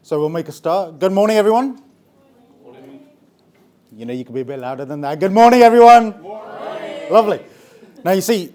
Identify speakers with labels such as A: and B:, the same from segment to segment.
A: So we'll make a start. Good morning, everyone. Morning. You know, you can be a bit louder than that. Good morning, everyone. Morning. Lovely. Now, you see,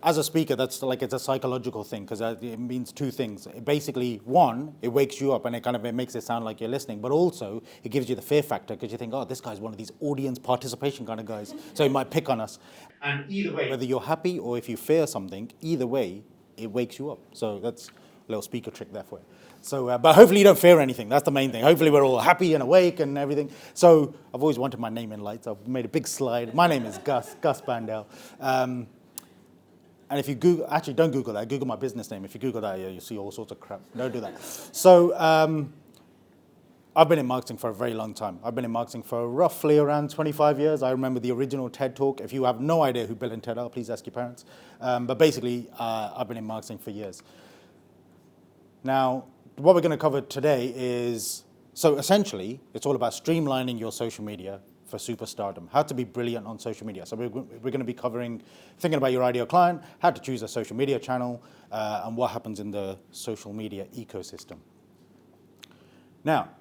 A: as a speaker, that's like it's a psychological thing because it means two things. Basically, one, it wakes you up and it makes it sound like you're listening, but also it gives you the fear factor because you think, oh, this guy's one of these audience participation kind of guys, so he might pick on us. And either way, whether you're happy or if you fear something, either way, it wakes you up. So that's a little speaker trick there for you. So, but hopefully you don't fear anything. That's the main thing. Hopefully we're all happy and awake and everything. So I've always wanted my name in lights. I've made a big slide. My name is Gus Bhandal. And if you Google, actually don't Google that. Google my business name. If you Google that, you'll see all sorts of crap. Don't do that. So I've been in marketing for a very long time. I've been in marketing for roughly around 25 years. I remember the original TED Talk. If you have no idea who Bill and Ted are, please ask your parents. But basically, I've been in marketing for years. Now, what we're going to cover today is, so essentially, it's all about streamlining your social media for superstardom, how to be brilliant on social media. So we're going to be covering, thinking about your ideal client, how to choose a social media channel, and what happens in the social media ecosystem. Now,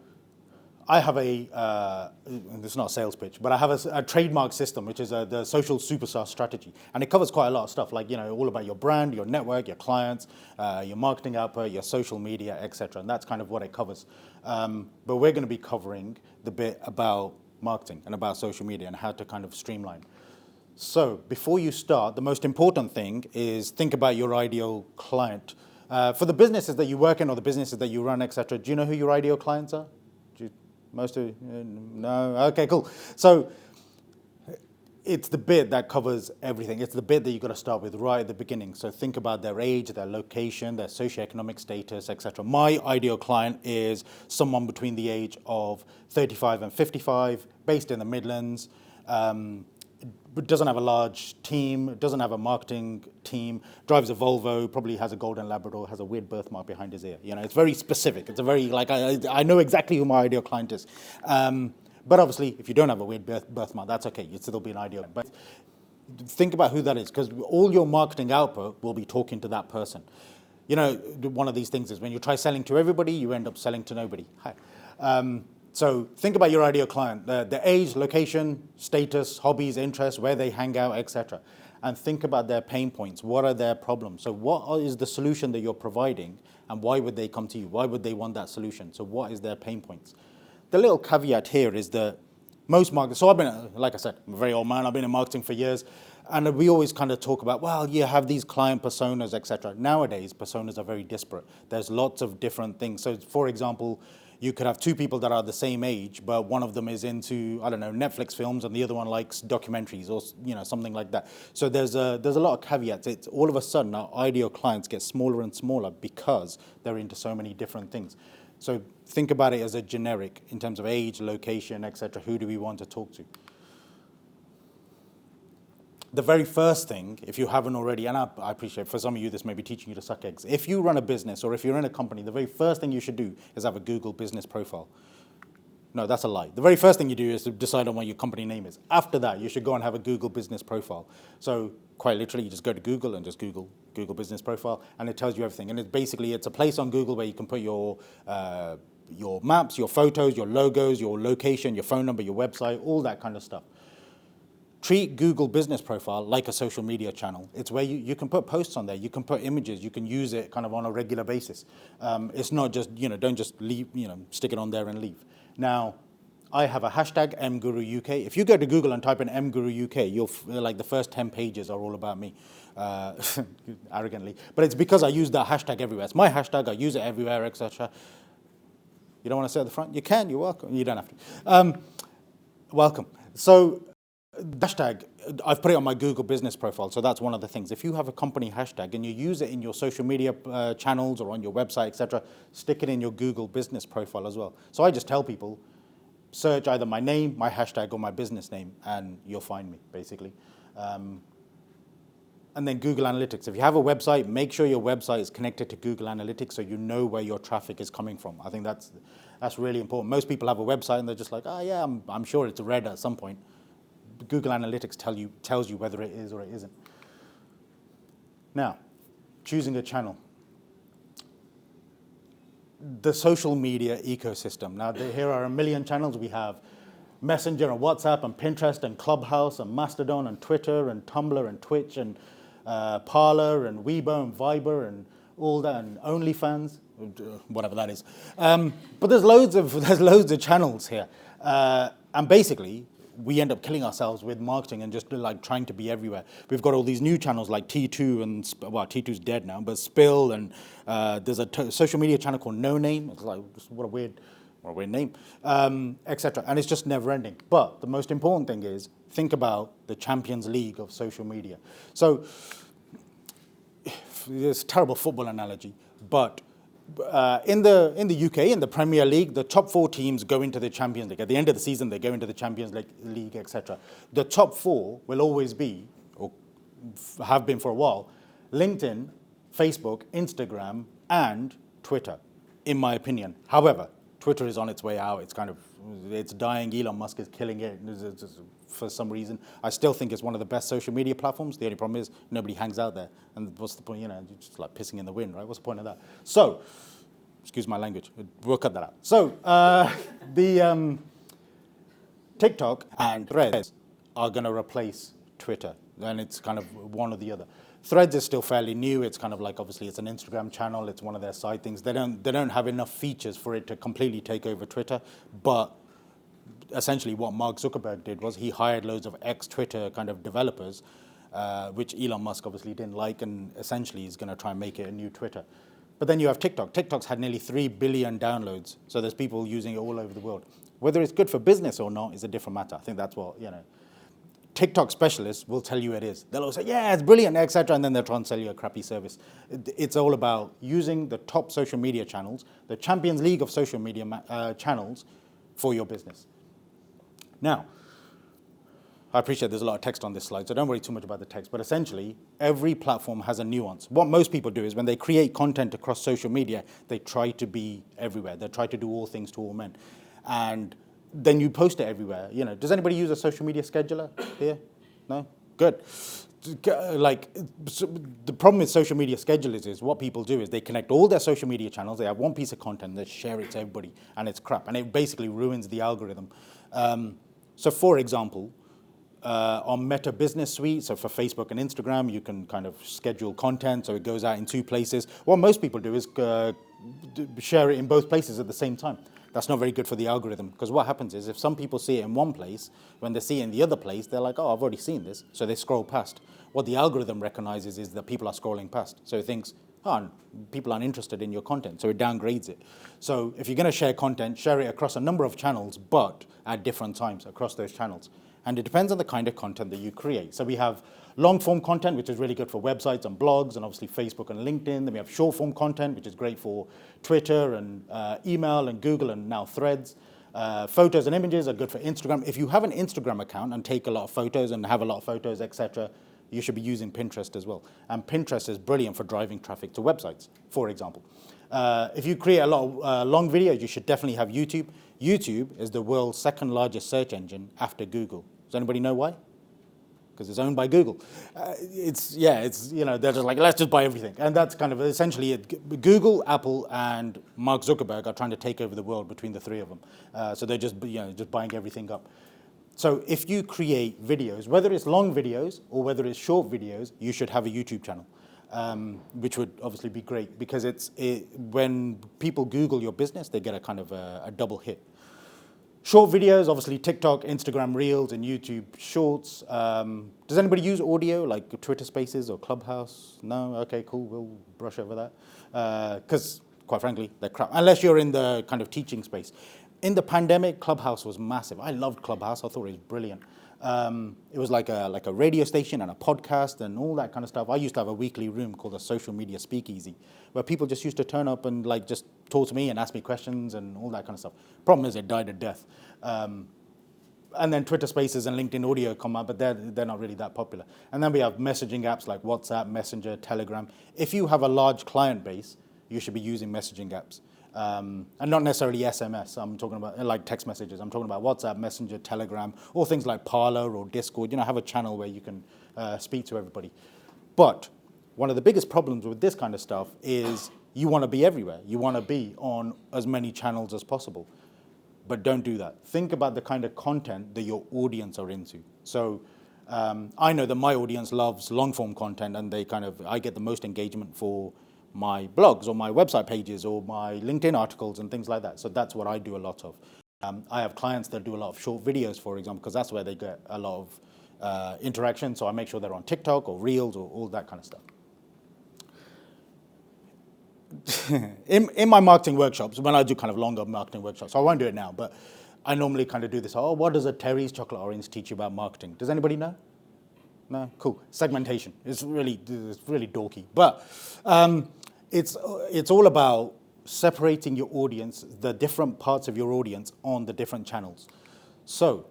A: I have this is not a sales pitch, but I have a trademark system, which is the social superstar strategy. And it covers quite a lot of stuff, like, all about your brand, your network, your clients, your marketing output, your social media, etc. And that's kind of what it covers. But we're going to be covering the bit about marketing and about social media and how to kind of streamline. So before you start, the most important thing is think about your ideal client. For the businesses that you work in or the businesses that you run, etc., do you know who your ideal clients are? Most of you? No? Okay, cool. So it's the bit that covers everything. It's the bit that you've got to start with right at the beginning. So think about their age, their location, their socioeconomic status, etc. My ideal client is someone between the age of 35 and 55, based in the Midlands, but doesn't have a large team, doesn't have a marketing team, drives a Volvo, probably has a golden Labrador, has a weird birthmark behind his ear. It's very specific. It's a very, I know exactly who my ideal client is. But obviously, if you don't have a weird birthmark, that's okay. You'd still be an ideal. But think about who that is, because all your marketing output will be talking to that person. One of these things is when you try selling to everybody, you end up selling to nobody. Hi. So think about your ideal client, the age, location, status, hobbies, interests, where they hang out, etc. And think about their pain points. What are their problems? So what is the solution that you're providing, and why would they come to you? Why would they want that solution? So what is their pain points? The little caveat here is that most marketers, so I've been, like I said, I'm a very old man, I've been in marketing for years, and we always kind of talk about, well, you have these client personas, etc. Nowadays, personas are very disparate. There's lots of different things. So for example, you could have two people that are the same age, but one of them is into, I don't know, Netflix films, and the other one likes documentaries or something like that. So there's a lot of caveats. It's all of a sudden our ideal clients get smaller and smaller because they're into so many different things. So think about it as a generic in terms of age, location, etc. Who do we want to talk to? The very first thing, if you haven't already, and I appreciate for some of you this may be teaching you to suck eggs. If you run a business or if you're in a company, the very first thing you should do is have a Google business profile. No, that's a lie. The very first thing you do is to decide on what your company name is. After that, you should go and have a Google business profile. So quite literally, you just go to Google and just Google business profile, and it tells you everything. And it's a place on Google where you can put your maps, your photos, your logos, your location, your phone number, your website, all that kind of stuff. Treat Google Business Profile like a social media channel. It's where you can put posts on there, you can put images, you can use it kind of on a regular basis. It's not just, don't just leave, stick it on there and leave. Now, I have a hashtag MGuruUK. If you go to Google and type in MGuruUK, you'll the first 10 pages are all about me, arrogantly. But it's because I use that hashtag everywhere. It's my hashtag, I use it everywhere, etc. You don't want to sit at the front? You can, you're welcome. You don't have to. Welcome. So, hashtag, I've put it on my Google business profile, so that's one of the things. If you have a company hashtag and you use it in your social media channels or on your website, etc., stick it in your Google business profile as well. So I just tell people, search either my name, my hashtag, or my business name, and you'll find me, basically. And then Google Analytics. If you have a website, make sure your website is connected to Google Analytics so you know where your traffic is coming from. I think that's really important. Most people have a website and they're just like, oh yeah, I'm sure it's read at some point. Google Analytics tells you whether it is or it isn't. Now, choosing a channel. the social media ecosystem. Now, here are a million channels. We have Messenger and WhatsApp and Pinterest and Clubhouse and Mastodon and Twitter and Tumblr and Twitch and Parler and Weibo and Viber and all that, and OnlyFans, whatever that is. But there's loads of channels here. And basically, we end up killing ourselves with marketing and just like trying to be everywhere. We've got all these new channels like T2 and, well, T2's dead now, but Spill, and there's a social media channel called No Name. It's like, what a weird name, etc. And it's just never ending. But the most important thing is, think about the Champions League of social media. So it's a terrible football analogy, but in the UK, in the Premier League, the top 4 teams go into the Champions League. At the end of the season, they go into the Champions League, etc. The top 4 will always be, or have been for a while, LinkedIn, Facebook, Instagram, and Twitter, in my opinion. However, Twitter is on its way out. It's dying. Elon Musk is killing it for some reason. I still think it's one of the best social media platforms. The only problem is nobody hangs out there. And what's the point? You're just like pissing in the wind, right? What's the point of that? So, excuse my language. We'll cut that out. So, the TikTok and Threads are going to replace Twitter. And it's kind of one or the other. Threads is still fairly new. It's kind of like, obviously, it's an Instagram channel. It's one of their side things. They don't have enough features for it to completely take over Twitter. But essentially what Mark Zuckerberg did was he hired loads of ex-Twitter kind of developers, which Elon Musk obviously didn't like, and essentially is going to try and make it a new Twitter. But then you have TikTok. TikTok's had nearly 3 billion downloads. So there's people using it all over the world. Whether it's good for business or not is a different matter. I think that's what, TikTok specialists will tell you it is. They'll all say, yeah, it's brilliant, etc., and then they'll try and sell you a crappy service. It's all about using the top social media channels, the Champions League of social media channels, for your business. Now, I appreciate there's a lot of text on this slide, so don't worry too much about the text, but essentially, every platform has a nuance. What most people do is when they create content across social media, they try to be everywhere. They try to do all things to all men. And then you post it everywhere. Does anybody use a social media scheduler here? No? Good. The problem with social media schedulers is what people do is they connect all their social media channels, they have one piece of content, they share it to everybody, and it's crap, and it basically ruins the algorithm. So for example, on Meta Business Suite, so for Facebook and Instagram, you can kind of schedule content so it goes out in 2 places. What most people do is share it in both places at the same time. That's not very good for the algorithm, because what happens is if some people see it in one place, when they see it in the other place, they're like, oh, I've already seen this, so they scroll past. What the algorithm recognizes is that people are scrolling past. So it thinks, oh, people aren't interested in your content, so it downgrades it. So if you're going to share content, share it across a number of channels, but at different times across those channels. And it depends on the kind of content that you create. So we have long-form content, which is really good for websites and blogs, and obviously Facebook and LinkedIn. Then we have short-form content, which is great for Twitter and email and Google and now Threads. Photos and images are good for Instagram. If you have an Instagram account and take a lot of photos and have a lot of photos, etc., you should be using Pinterest as well. And Pinterest is brilliant for driving traffic to websites, for example. If you create a lot of long videos, you should definitely have YouTube. YouTube is the world's 2nd largest search engine after Google. Does anybody know why? Because it's owned by Google. They're just like, let's just buy everything. And that's kind of essentially it. Google, Apple, and Mark Zuckerberg are trying to take over the world between the 3 of them. So they're just buying everything up. So if you create videos, whether it's long videos or whether it's short videos, you should have a YouTube channel, which would obviously be great, because when people Google your business, they get a kind of a double hit. Short videos, obviously TikTok, Instagram Reels, and YouTube Shorts. Does anybody use audio, like Twitter Spaces or Clubhouse? No? Okay, cool, we'll brush over that. Because, quite frankly, they're crap, unless you're in the kind of teaching space. In the pandemic, Clubhouse was massive. I loved Clubhouse. I thought it was brilliant. It was like a radio station and a podcast and all that kind of stuff. I used to have a weekly room called a social media speakeasy, where people just used to turn up and just talk to me and ask me questions and all that kind of stuff. Problem is, it died a death. And then Twitter Spaces and LinkedIn Audio come out, but they're not really that popular. And then we have messaging apps like WhatsApp, Messenger, Telegram. If you have a large client base, you should be using messaging apps. And not necessarily SMS. I'm talking about like text messages. I'm talking about WhatsApp, Messenger, Telegram, or things like Parler or Discord. Have a channel where you can speak to everybody. But one of the biggest problems with this kind of stuff is You want to be everywhere. You want to be on as many channels as possible. But don't do that. Think about the kind of content that your audience are into. So I know that my audience loves long-form content, and I get the most engagement for my blogs or my website pages or my LinkedIn articles and things like that. So that's what I do a lot of. I have clients that do a lot of short videos, for example, because that's where they get a lot of interaction. So I make sure they're on TikTok or Reels or all that kind of stuff. In my marketing workshops, when I do kind of longer marketing workshops, so I won't do it now, but I normally kind of do this. Oh, what does a Terry's chocolate orange teach you about marketing? Does anybody know? No? Cool. Segmentation. It's really dorky. But it's all about separating your audience, the different parts of your audience on the different channels. So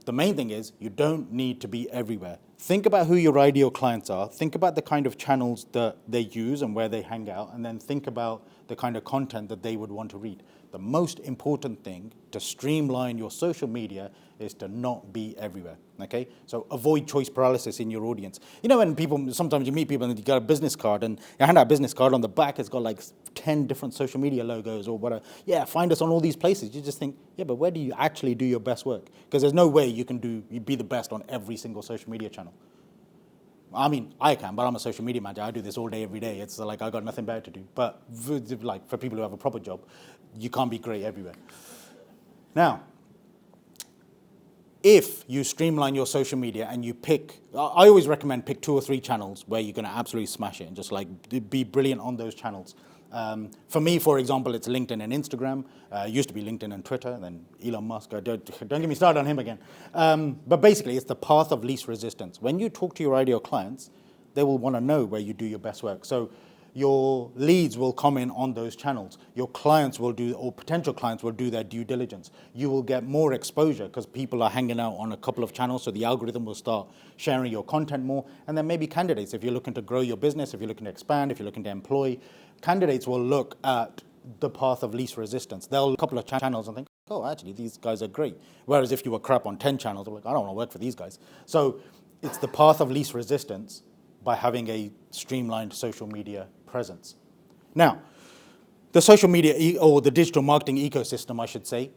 A: the main thing is you don't need to be everywhere. Think about who your ideal clients are. Think about the kind of channels that they use and where they hang out, and then think about the kind of content that they would want to read. The most important thing to streamline your social media is to not be everywhere, okay? So avoid choice paralysis in your audience. You know, when sometimes you meet people and you got a business card and you hand out a business card, on the back it's got like 10 different social media logos or whatever. Yeah, find us on all these places. You just think, yeah, but where do you actually do your best work? Because there's no way you can be the best on every single social media channel. I mean, I can, but I'm a social media manager. I do this all day, every day. It's like I got nothing better to do. But like for people who have a proper job, you can't be great everywhere. Now, if you streamline your social media and you I always recommend pick 2 or 3 channels where you're going to absolutely smash it and just like be brilliant on those channels. For me, for example, it's LinkedIn and Instagram. Used to be LinkedIn and Twitter, and then Elon Musk. Don't get me started on him again. But basically, it's the path of least resistance. When you talk to your ideal clients, they will want to know where you do your best work. So your leads will come in on those channels. Your clients will or potential clients will do their due diligence. You will get more exposure because people are hanging out on a couple of channels, so the algorithm will start sharing your content more. And then maybe candidates, if you're looking to grow your business, if you're looking to expand, if you're looking to employ, candidates will look at the path of least resistance. They'll look at a couple of channels and think, oh, actually, these guys are great. Whereas if you were crap on 10 channels, they're like, I don't want to work for these guys. So it's the path of least resistance by having a streamlined social media presence. Now, the social media or the digital marketing ecosystem, I should say,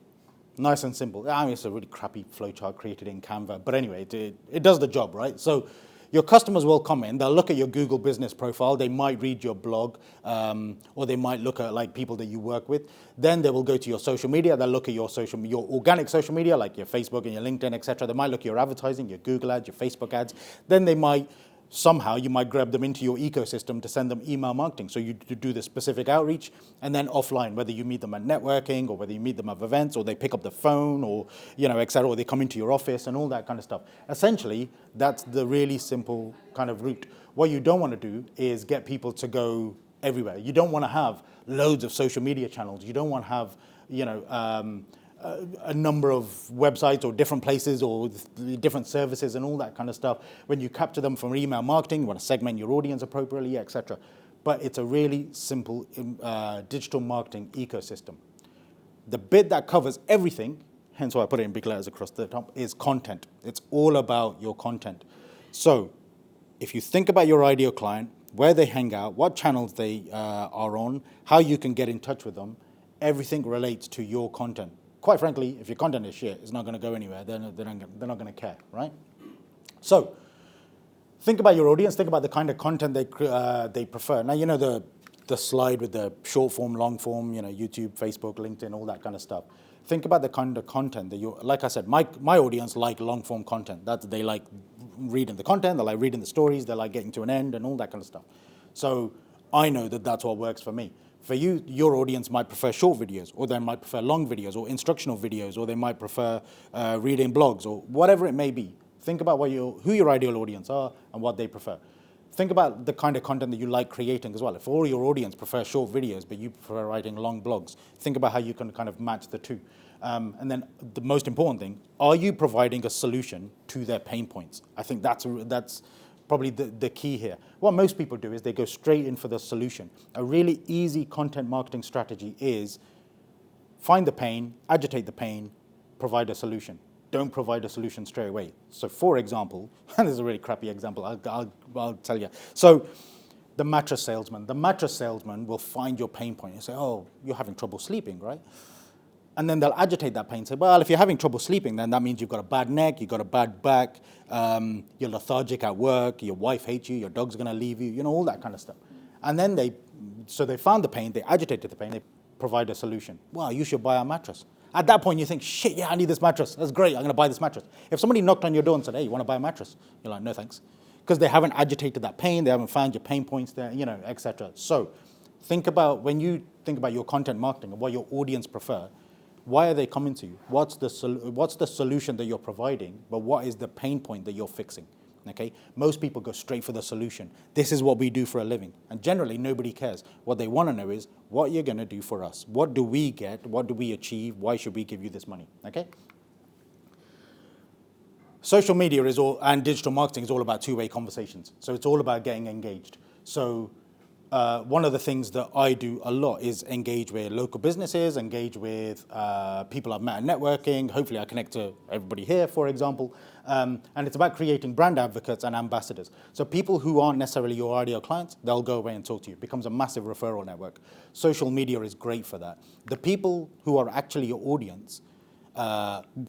A: nice and simple. I mean, it's a really crappy flowchart created in Canva, but anyway, it does the job, right? So your customers will come in, they'll look at your Google business profile, they might read your blog, or they might look at like people that you work with. Then they will go to your social media, they'll look at your organic social media, like your Facebook and your LinkedIn, etc. They might look at your advertising, your Google ads, your Facebook ads. Then they might you might grab them into your ecosystem to send them email marketing. So you do the specific outreach, and then offline, whether you meet them at networking or whether you meet them at events or they pick up the phone or, et cetera, or they come into your office and all that kind of stuff. Essentially, that's the really simple kind of route. What you don't want to do is get people to go everywhere. You don't want to have loads of social media channels. You don't want to have, a number of websites or different places or different services and all that kind of stuff. When you capture them from email marketing, you want to segment your audience appropriately, etc. But it's a really simple digital marketing ecosystem. The bit that covers everything, hence why I put it in big letters across the top, is content. It's all about your content. So if you think about your ideal client, where they hang out, what channels they are on, how you can get in touch with them, everything relates to your content. Quite frankly, if your content is shit, it's not going to go anywhere. They're not going to care, right? So think about your audience. Think about the kind of content they prefer. Now, the slide with the short form, long form, YouTube, Facebook, LinkedIn, all that kind of stuff. Think about the kind of content that like I said, my audience like long form content. They like reading the content, they like reading the stories, they like getting to an end and all that kind of stuff. So I know that that's what works for me. For you, your audience might prefer short videos, or they might prefer long videos, or instructional videos, or they might prefer reading blogs, or whatever it may be. Think about who your ideal audience are and what they prefer. Think about the kind of content that you like creating as well. If all your audience prefer short videos, but you prefer writing long blogs, think about how you can kind of match the two. And then the most important thing, are you providing a solution to their pain points? I think that's probably the key here. What most people do is they go straight in for the solution. A really easy content marketing strategy is find the pain, agitate the pain, provide a solution. Don't provide a solution straight away. So for example, and this is a really crappy example, I'll tell you. So the mattress salesman. The mattress salesman will find your pain point and say, oh, you're having trouble sleeping, right? And then they'll agitate that pain and say, well, if you're having trouble sleeping, then that means you've got a bad neck, you've got a bad back, you're lethargic at work, your wife hates you, your dog's going to leave you, all that kind of stuff. And then they found the pain, they agitated the pain, they provide a solution. Well, you should buy our mattress. At that point, you think, shit, yeah, I need this mattress. That's great, I'm going to buy this mattress. If somebody knocked on your door and said, hey, you want to buy a mattress? You're like, no, thanks. Because they haven't agitated that pain, they haven't found your pain points there, etc. So when you think about your content marketing and what your audience prefer, why are they coming to you? What's the solution that you're providing, but what is the pain point that you're fixing? Okay? Most people go straight for the solution. This is what we do for a living. And generally, nobody cares. What they want to know is, what you're going to do for us. What do we get? What do we achieve? Why should we give you this money? Okay? Social media and digital marketing is all about two-way conversations. So it's all about getting engaged. So one of the things that I do a lot is engage with local businesses, engage with people I've met at networking. Hopefully I connect to everybody here, for example. And it's about creating brand advocates and ambassadors. So people who aren't necessarily your ideal clients, they'll go away and talk to you. It becomes a massive referral network. Social media is great for that. The people who are actually your audience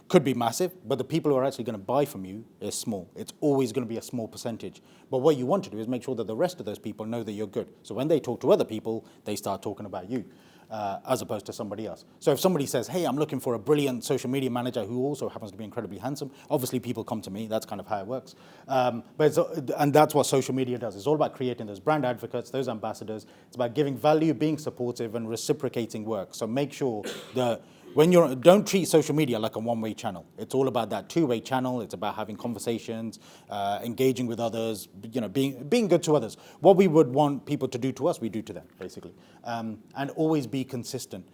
A: could be massive, but the people who are actually going to buy from you is small. It's always going to be a small percentage. But what you want to do is make sure that the rest of those people know that you're good. So when they talk to other people, they start talking about you as opposed to somebody else. So if somebody says, hey, I'm looking for a brilliant social media manager who also happens to be incredibly handsome, obviously people come to me. That's kind of how it works. And that's what social media does. It's all about creating those brand advocates, those ambassadors. It's about giving value, being supportive, and reciprocating work. So make sure that don't treat social media like a one-way channel. It's all about that two-way channel. It's about having conversations, engaging with others, being good to others. What we would want people to do to us, we do to them, basically. And always be consistent.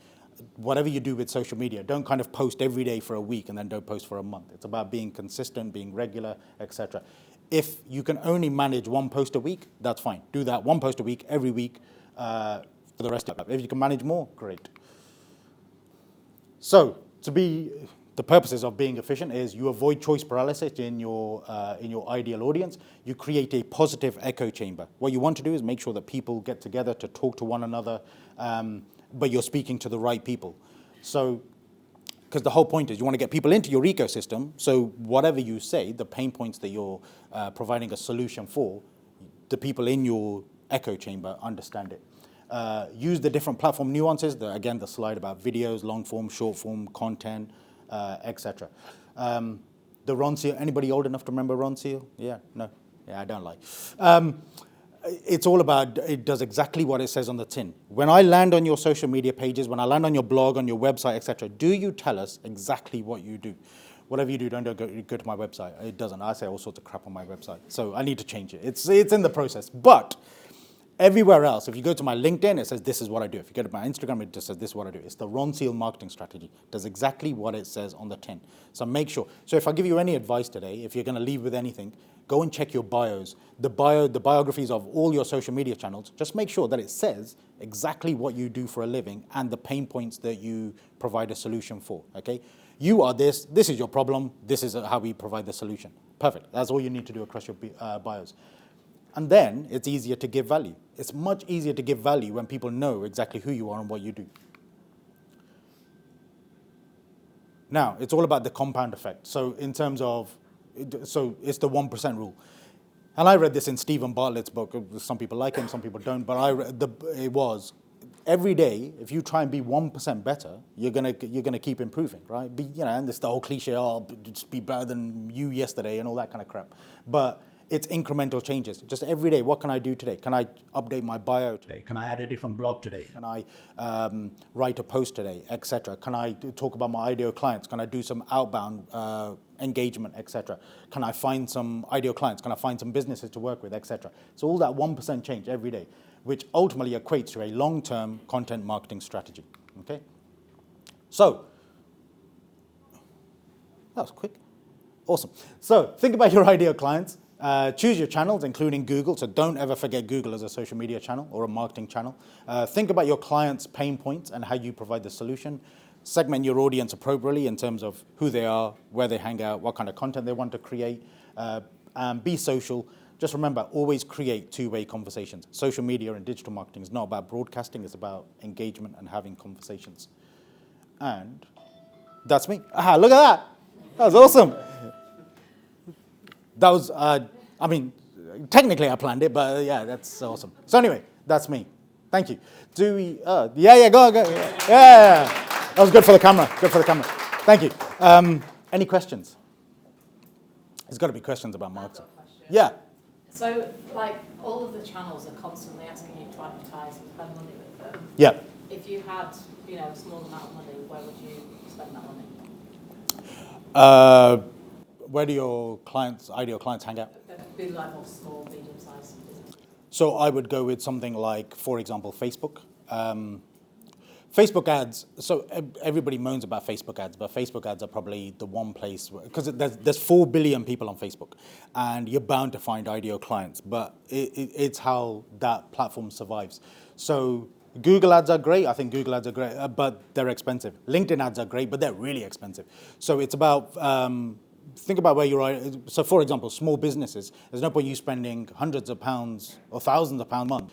A: Whatever you do with social media, don't kind of post every day for a week and then don't post for a month. It's about being consistent, being regular, etc. If you can only manage one post a week, that's fine. Do that one post a week, every week, for the rest of it. If you can manage more, great. So, the purposes of being efficient is you avoid choice paralysis in your ideal audience. You create a positive echo chamber. What you want to do is make sure that people get together to talk to one another, but you're speaking to the right people. So, because the whole point is you want to get people into your ecosystem, so whatever you say, the pain points that you're providing a solution for, the people in your echo chamber understand it. Use the different platform nuances, again, the slide about videos, long form, short form, content, etc. The Ron Seal, anybody old enough to remember Ron Seal? Yeah, no? Yeah, I don't like. It's all about, it does exactly what it says on the tin. When I land on your social media pages, when I land on your blog, on your website, etc., do you tell us exactly what you do? Whatever you do, don't go to my website. It doesn't. I say all sorts of crap on my website. So I need to change it. It's in the process. But everywhere else, if you go to my LinkedIn, it says this is what I do. If you go to my Instagram, it just says this is what I do. It's the Ron Seal marketing strategy. It does exactly what it says on the tin. So make sure. So if I give you any advice today, if you're going to leave with anything, go and check your bios, the biographies of all your social media channels. Just make sure that it says exactly what you do for a living and the pain points that you provide a solution for. Okay, you are this. This is your problem. This is how we provide the solution. Perfect. That's all you need to do across your bios. And then it's easier to give value. It's much easier to give value when people know exactly who you are and what you do. Now, it's all about the compound effect. So in terms of, so it's the 1% rule. And I read this in Stephen Bartlett's book. Some people like him, some people don't. But it was, every day, if you try and be 1% better, you're gonna keep improving, right? And it's the whole cliche, just be better than you yesterday and all that kind of crap. But it's incremental changes. Just every day, what can I do today? Can I update my bio today? Can I add a different blog today? Can I write a post today, etc.? Can I talk about my ideal clients? Can I do some outbound engagement, etc.? Can I find some ideal clients? Can I find some businesses to work with, etc.? So all that 1% change every day, which ultimately equates to a long-term content marketing strategy, okay? So, that was quick. Awesome. So think about your ideal clients. Choose your channels, including Google. So don't ever forget Google as a social media channel or a marketing channel. Think about your clients' pain points and how you provide the solution. Segment your audience appropriately in terms of who they are, where they hang out, what kind of content they want to create. And be social. just remember, always create two-way conversations. Social media and digital marketing is not about broadcasting, it's about engagement and having conversations. And that's me. Aha, look at that. That was awesome. That was, I mean, technically I planned it, but yeah, that's awesome. So anyway, that's me. Thank you. Do we, yeah, go. Yeah. That was good for the camera, Thank you. Any questions? There's got to be questions about marketing. Yeah.
B: So, like, all of the channels are constantly asking you to advertise and spend money with them.
A: Yeah.
B: If you had, a small amount of money, where would you spend that money?
A: Where do your ideal clients hang out?
B: That'd be like more small, medium-sized business.
A: So I would go with something like, for example, Facebook. Facebook ads, so everybody moans about Facebook ads, but Facebook ads are probably the one place, because there's 4 billion people on Facebook, and you're bound to find ideal clients, but it's how that platform survives. So Google ads are great, I think Google ads are great, but they're expensive. LinkedIn ads are great, but they're really expensive. So it's about, think about where you're, so for example, small businesses, there's no point you spending hundreds of pounds or thousands of pounds a month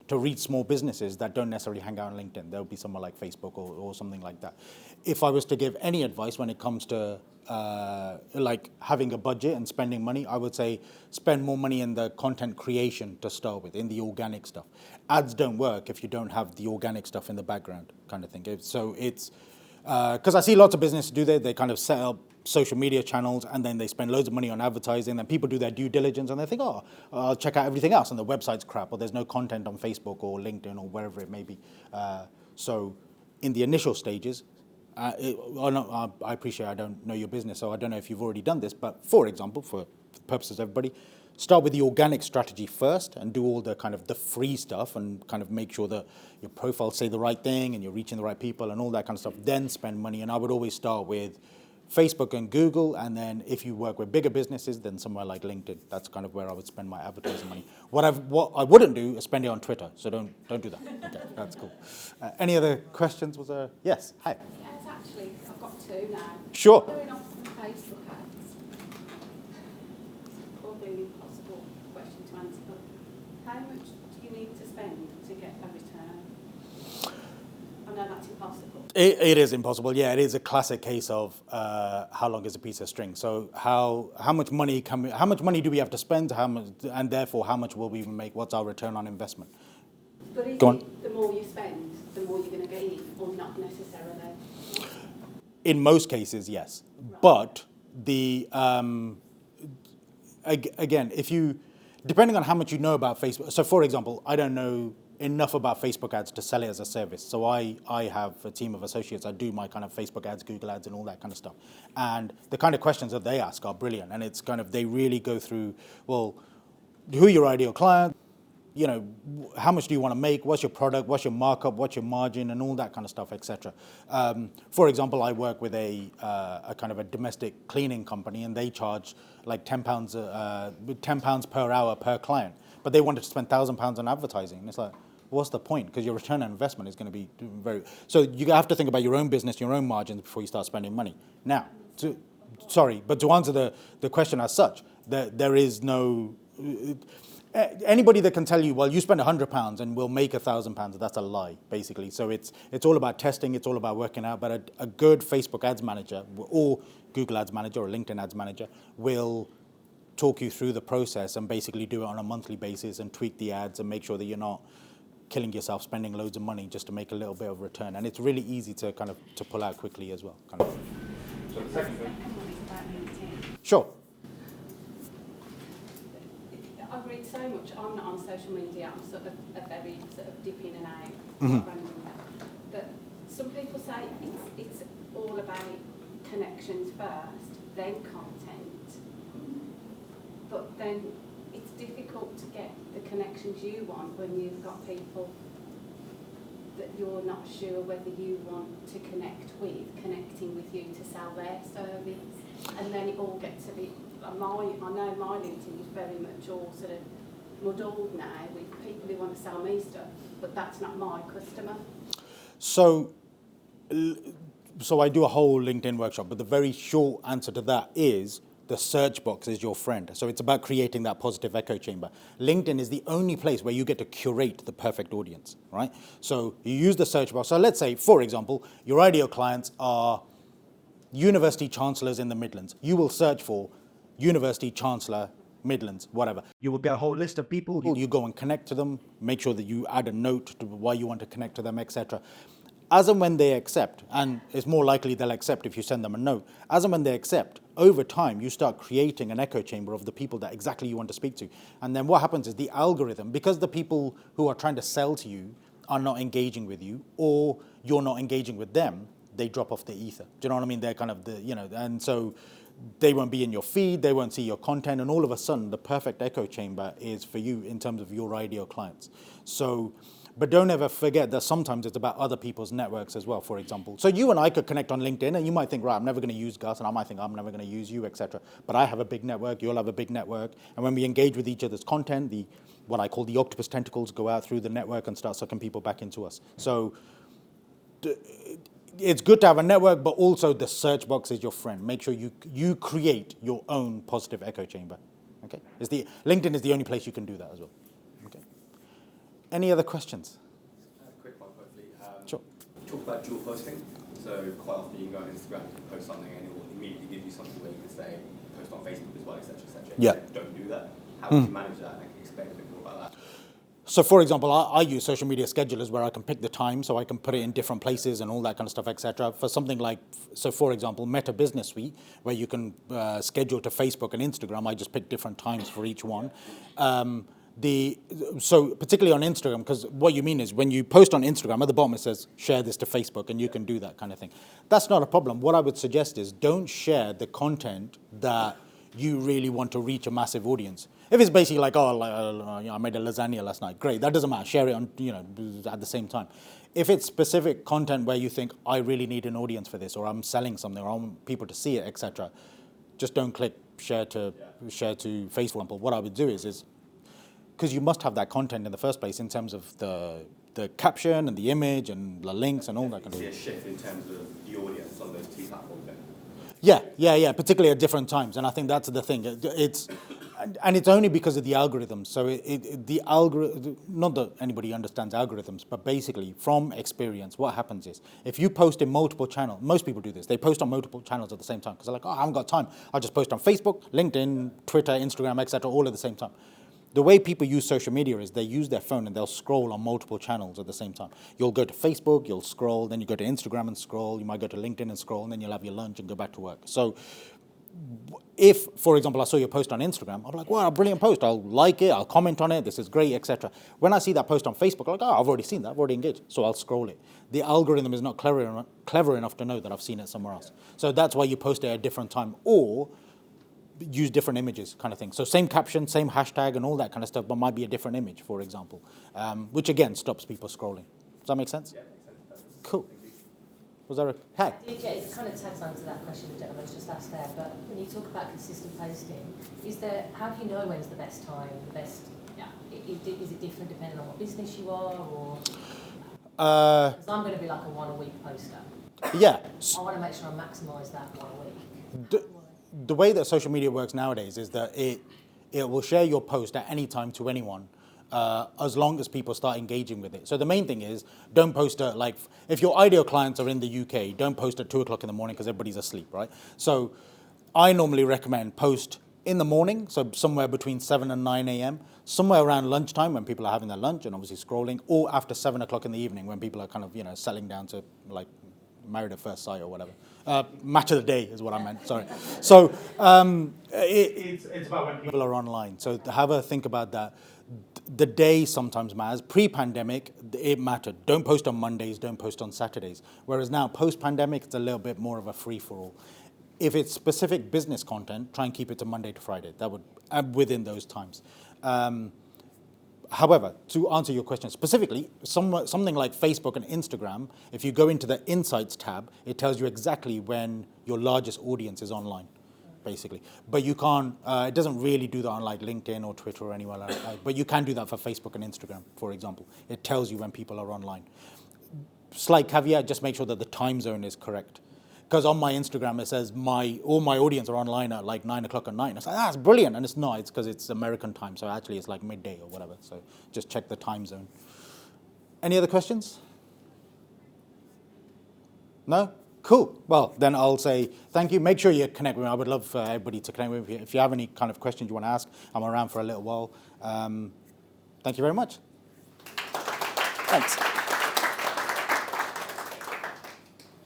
A: to reach small businesses that don't necessarily hang out on LinkedIn. There'll be somewhere like Facebook or something like that. If I was to give any advice when it comes to like having a budget and spending money, I would say spend more money in the content creation to start with, in the organic stuff. Ads don't work if you don't have the organic stuff in the background, kind of thing. So it's, because I see lots of businesses do that, they kind of set up social media channels and then they spend loads of money on advertising, then people do their due diligence and they think, oh, I'll check out everything else and the website's crap or there's no content on Facebook or LinkedIn or wherever it may be. So in the initial stages, I appreciate I don't know your business, so I don't know if you've already done this, but for example, for the purposes of everybody, start with the organic strategy first and do all the kind of the free stuff and kind of make sure that your profiles say the right thing and you're reaching the right people and all that kind of stuff, then spend money. And I would always start with Facebook and Google, and then if you work with bigger businesses, then somewhere like LinkedIn. That's kind of where I would spend my advertising money. What I wouldn't do is spend it on Twitter, so don't do that. Okay, that's cool. Any other questions? Was there? Yes, hi.
C: Yes, actually, I've got two now.
A: Sure.
C: Following off from Facebook ads, probably an impossible question to answer, but how much do you need to spend to get a return? I know that's impossible.
A: It is impossible. Yeah, it is a classic case of how long is a piece of string. So how much money do we have to spend? And therefore how much will we make? What's our return on investment?
C: But is
A: Go
C: it the more you spend, the more you're going to get in, or not necessarily?
A: In most cases, yes. Right. But the again, depending on how much you know about Facebook. So for example, I don't know enough about Facebook ads to sell it as a service. So I have a team of associates that do my kind of Facebook ads, Google ads, and all that kind of stuff. And the kind of questions that they ask are brilliant. And it's kind of, they really go through, well, who are your ideal client? How much do you want to make? What's your product? What's your markup? What's your margin? And all that kind of stuff, etc. For example, I work with a kind of a domestic cleaning company, and they charge like £10 per hour per client. But they wanted to spend £1,000 on advertising. And it's like, what's the point? Because your return on investment is going to be very... So you have to think about your own business, your own margins before you start spending money. Now, to answer the question as such, there is no... Anybody that can tell you, well, you spend £100 and we'll make £1,000, that's a lie, basically. So it's all about testing, it's all about working out. But a good Facebook ads manager or Google ads manager or LinkedIn ads manager will talk you through the process and basically do it on a monthly basis and tweak the ads and make sure that you're not killing yourself spending loads of money just to make a little bit of return. And it's really easy to kind of to pull out quickly as well. Kind of.
C: So the second one is about LinkedIn.
A: Sure.
C: I read so much. I'm not on social media. I'm sort of a very sort of dip in and out. But some people say it's all about connections first, then content. But then it's difficult to get the connections you want when you've got people that you're not sure whether you want to connecting with you to sell their service. And then it all gets a bit, I know my LinkedIn is very much all sort of muddled now with people who want to sell me stuff, but that's not my customer.
A: So I do a whole LinkedIn workshop, but the very short answer to that is the search box is your friend. So it's about creating that positive echo chamber. LinkedIn is the only place where you get to curate the perfect audience, right? So you use the search box. So let's say, for example, your ideal clients are university chancellors in the Midlands. You will search for university chancellor, Midlands, whatever. You will get a whole list of people. You go and connect to them, make sure that you add a note to why you want to connect to them, etc. As and when they accept, and it's more likely they'll accept if you send them a note, as and when they accept, over time you start creating an echo chamber of the people that exactly you want to speak to. And then what happens is the algorithm, because the people who are trying to sell to you are not engaging with you, or you're not engaging with them, they drop off the ether. Do you know what I mean? They're kind of the, and so they won't be in your feed, they won't see your content, and all of a sudden the perfect echo chamber is for you in terms of your ideal clients. So, but don't ever forget that sometimes it's about other people's networks as well, for example. So you and I could connect on LinkedIn, and you might think, right, I'm never going to use Gus, and I might think I'm never going to use you, etc. But I have a big network, you'll have a big network, and when we engage with each other's content, what I call the octopus tentacles go out through the network and start sucking people back into us. So it's good to have a network, but also the search box is your friend. Make sure you create your own positive echo chamber. Okay, LinkedIn is the only place you can do that as well. Okay. Any other questions?
D: A quick one, quickly.
A: Sure.
D: You talk about dual posting. So quite often you can go on Instagram, post something, and it will immediately give you something where you can say post on Facebook as well, etc., etc.
A: Yeah.
D: Don't do that. How do you manage that? And explain a bit more about that.
A: So for example, I use social media schedulers where I can pick the time, so I can put it in different places and all that kind of stuff, etc. For something like, so for example, Meta Business Suite, where you can schedule to Facebook and Instagram, I just pick different times for each one. So particularly on Instagram, because what you mean is when you post on Instagram, at the bottom it says, share this to Facebook, and you can do that kind of thing. That's not a problem. What I would suggest is don't share the content that you really want to reach a massive audience. If it's basically like, I made a lasagna last night, great, that doesn't matter, share it on, at the same time. If it's specific content where you think, I really need an audience for this, or I'm selling something, or I want people to see it, etc., just don't click share to Facebook, for example. What I would do is because you must have that content in the first place in terms of the caption and the image and the links and all that kind of
D: thing.
A: thing.
D: See a shift in terms of the audience on those two platforms then?
A: Yeah, particularly at different times, and I think that's the thing. It's only because of the algorithms. So the algorithm, not that anybody understands algorithms, but basically from experience, what happens is if you post in multiple channels, most people do this. They post on multiple channels at the same time because they're like, I haven't got time. I'll just post on Facebook, LinkedIn, Twitter, Instagram, etc., all at the same time. The way people use social media is they use their phone and they'll scroll on multiple channels at the same time. You'll go to Facebook, you'll scroll, then you go to Instagram and scroll, you might go to LinkedIn and scroll, and then you'll have your lunch and go back to work. So if, for example, I saw your post on Instagram, I'm like, wow, brilliant post. I'll like it, I'll comment on it, this is great, etc. When I see that post on Facebook, I'm like, I've already seen that, I've already engaged, so I'll scroll it. The algorithm is not clever enough to know that I've seen it somewhere else. So that's why you post it at a different time, or use different images kind of thing. So same caption, same hashtag and all that kind of stuff, but might be a different image, for example, which again stops people scrolling. Does that make sense?
D: Yeah, makes sense.
A: Cool. Was there a, hey?
B: Yeah, it kind of tags on to that question the gentleman's just asked there, but when you talk about consistent posting, how do you know when's the best time, is it different depending on what business you are, or? Because I'm going to be like a one-a-week poster.
A: Yeah.
B: I want to make sure I maximise that 1 a week.
A: The way that social media works nowadays is that it will share your post at any time to anyone, as long as people start engaging with it. So the main thing is, don't post if your ideal clients are in the UK, don't post at 2 o'clock in the morning because everybody's asleep, right? So I normally recommend post in the morning, so somewhere between 7 and 9 a.m., somewhere around lunchtime when people are having their lunch and obviously scrolling, or after 7 o'clock in the evening when people are kind of, settling down to Married at First Sight or whatever. Match of the day is what I meant, sorry. So it's about when people are online. So have a think about that. The day sometimes matters. Pre-pandemic, it mattered. Don't post on Mondays, don't post on Saturdays. Whereas now, post-pandemic, it's a little bit more of a free-for-all. If it's specific business content, try and keep it to Monday to Friday. That would, within those times. However, to answer your question specifically, something like Facebook and Instagram, if you go into the Insights tab, it tells you exactly when your largest audience is online, basically. But you can't, it doesn't really do that on like LinkedIn or Twitter or anywhere like that. But you can do that for Facebook and Instagram, for example. It tells you when people are online. Slight caveat, just make sure that the time zone is correct. because on my Instagram it says all my audience are online at like 9 o'clock at night. It's like, that's brilliant, and it's not. It's because it's American time, so actually it's like midday or whatever. So just check the time zone. Any other questions? No? Cool. Well, then I'll say thank you. Make sure you connect with me. I would love for everybody to connect with me. If you have any kind of questions you want to ask, I'm around for a little while. Thank you very much. Thanks.